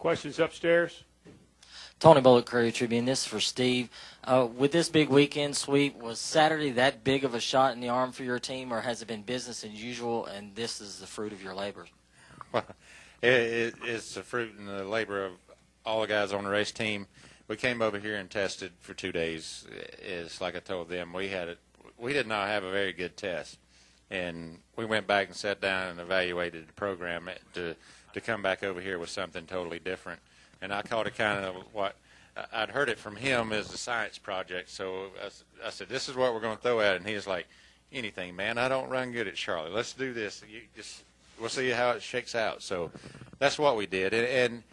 Questions upstairs? Tony Bullock, Courier Tribune. This is for Steve. With this big weekend sweep, was Saturday that big of a shot in the arm for your team, or has it been business as usual, and this is the fruit of your labor? Well, it's the fruit and the labor of all the guys on the race team. We came over here and tested for 2 days. It's like I told them, we did not have a very good test. And we went back and sat down and evaluated the program to come back over here with something totally different. And I called it kind of what I'd heard it from him as a science project. So I said, this is what we're going to throw at it. And he was like, anything, man. I don't run good at Charlotte. Let's do this. We'll see how it shakes out. So that's what we did. And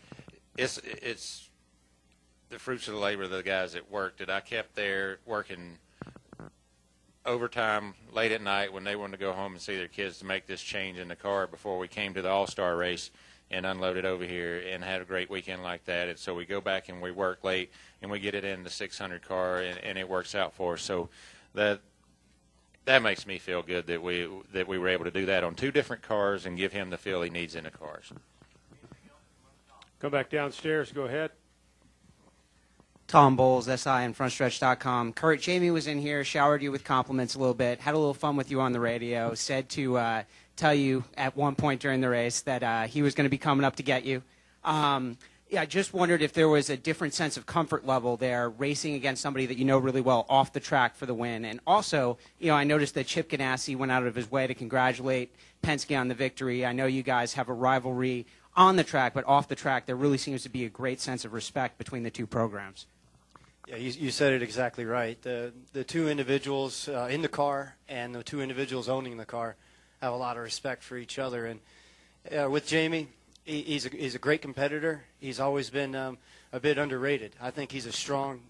it's the fruits of the labor of the guys that worked it. I kept there working overtime late at night when they wanted to go home and see their kids to make this change in the car before we came to the All-Star race and unloaded over here and had a great weekend like that. And so we go back and we work late and we get it in the 600 car and it works out for us. So that makes me feel good that we were able to do that on 2 different cars and give him the feel he needs in the cars. Come back downstairs. Go ahead. Tom Bowles, SI and FrontStretch.com. Kurt, Jamie was in here, showered you with compliments a little bit, had a little fun with you on the radio, said to tell you at one point during the race that he was going to be coming up to get you. I just wondered if there was a different sense of comfort level there, racing against somebody that you know really well off the track for the win. And also, I noticed that Chip Ganassi went out of his way to congratulate Penske on the victory. I know you guys have a rivalry on the track, but off the track, there really seems to be a great sense of respect between the 2 programs. Yeah, you said it exactly right. The 2 individuals in the car and the 2 individuals owning the car have a lot of respect for each other. And with Jamie, he's a great competitor. He's always been a bit underrated. I think he's a strong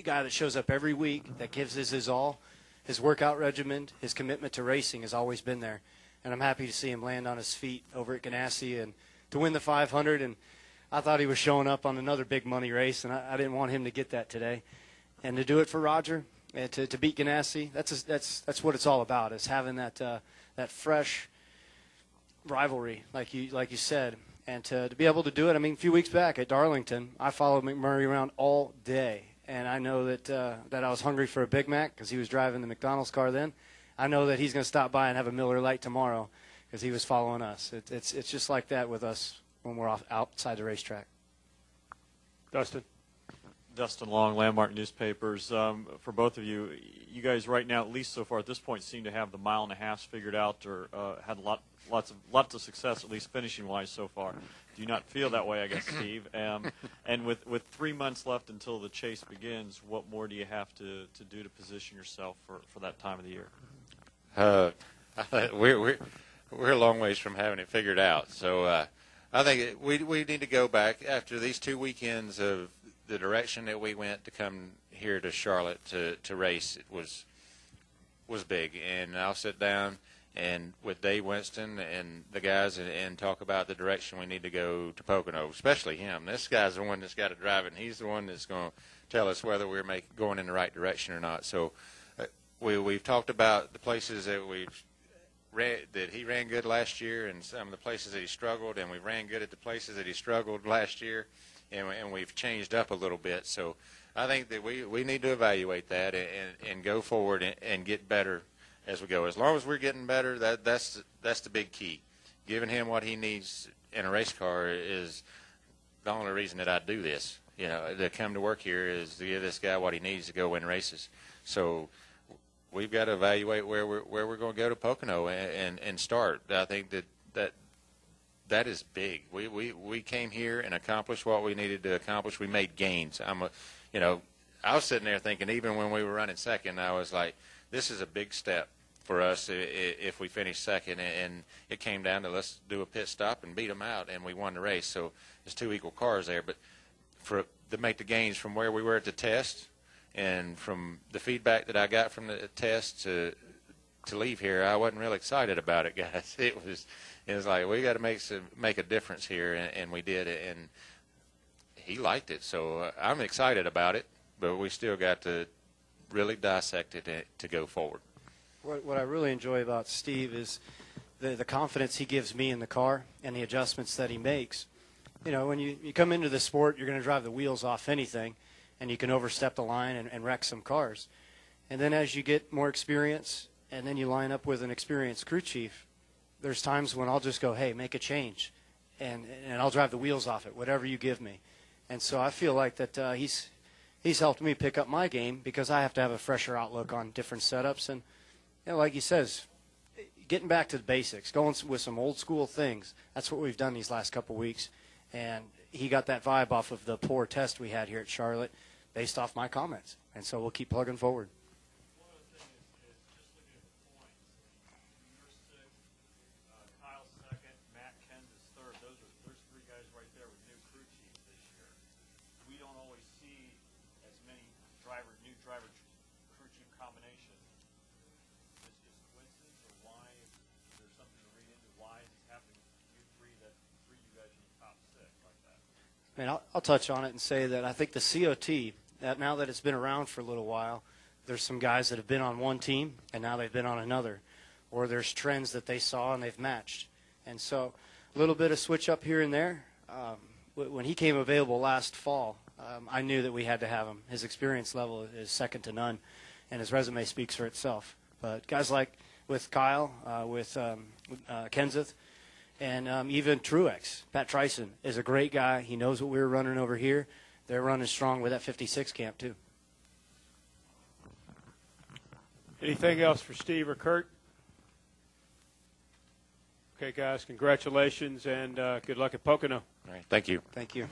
guy that shows up every week, that gives his all. His workout regimen, his commitment to racing has always been there. And I'm happy to see him land on his feet over at Ganassi and to win the 500. And I thought he was showing up on another big money race, and I didn't want him to get that today. And to do it for Roger, and to beat Ganassi, that's what it's all about, is having that fresh rivalry, like you said. And to be able to do it, I mean, a few weeks back at Darlington, I followed McMurray around all day. And I know that I was hungry for a Big Mac because he was driving the McDonald's car then. I know that he's going to stop by and have a Miller Lite tomorrow because he was following us. It's just like that with us when we're outside the racetrack. Dustin Long, Landmark Newspapers. For both of you, you guys right now, at least so far at this point, seem to have the 1.5 miles figured out, or had lots of success, at least finishing-wise so far. Do you not feel that way, I guess, Steve? And with 3 months left until the chase begins, what more do you have to do to position yourself for that time of the year? We're a long ways from having it figured out. So I think we need to go back after these 2 weekends of the direction that we went to come here to Charlotte to race. It was big, and I'll sit down and with Dave Winston and the guys and talk about the direction we need to go to Pocono, especially him. This guy's the one that's got to drive it, and he's the one that's going to tell us whether we're going in the right direction or not. So we've talked about the places that that he ran good last year and some of the places that he struggled, and we ran good at the places that he struggled last year, and we've changed up a little bit. So I think that we need to evaluate that and go forward and get better as we go. As long as we're getting better, that's the big key. Giving him what he needs in a race car is the only reason that I do this. To come to work here is to give this guy what he needs to go win races. So we've got to evaluate where we're going to go to Pocono and start. I think that is big. We came here and accomplished what we needed to accomplish. We made gains. I was sitting there thinking, even when we were running second, I was like, this is a big step for us if we finish second. And it came down to let's do a pit stop and beat them out, and we won the race. So there's 2 equal cars there. But to make the gains from where we were at the test and from the feedback that I got from the test to leave here, I wasn't real excited about it, guys. It was like, we got to make a difference here, and we did it. And he liked it, so I'm excited about it. But we still got to really dissect it to go forward. What I really enjoy about Steve is the confidence he gives me in the car and the adjustments that he makes. you know, when you come into the sport, you're going to drive the wheels off anything, and you can overstep the line and wreck some cars. And then as you get more experience, and then you line up with an experienced crew chief, there's times when I'll just go, hey, make a change, and I'll drive the wheels off it, whatever you give me. And so I feel like that he's helped me pick up my game because I have to have a fresher outlook on different setups. And you know, like he says, getting back to the basics, going with some old school things, that's what we've done these last couple weeks. And he got that vibe off of the poor test we had here at Charlotte based off my comments. And so we'll keep plugging forward. One other thing is just looking at the points. You're sixth, Kyle's second, Matt Kens is third. There's three guys right there with new crew chiefs this year. We don't always see as many new driver crew chief combinations. Is this just coincidence, or why? Is there something to read into why is this happening with you three? That three you guys in the top six like that. I mean, I'll touch on it and say that I think the COT, that now that it's been around for a little while, there's some guys that have been on one team and now they've been on another, or there's trends that they saw and they've matched. And so a little bit of switch up here and there. When he came available last fall, I knew that we had to have him. His experience level is second to none, and his resume speaks for itself. But guys like with Kyle, with Kenseth, and even Truex, Pat Tryson is a great guy. He knows what we're running over here. They're running strong with that 56 camp, too. Anything else for Steve or Kurt? Okay, guys, congratulations, and good luck at Pocono. All right, thank you. Thank you.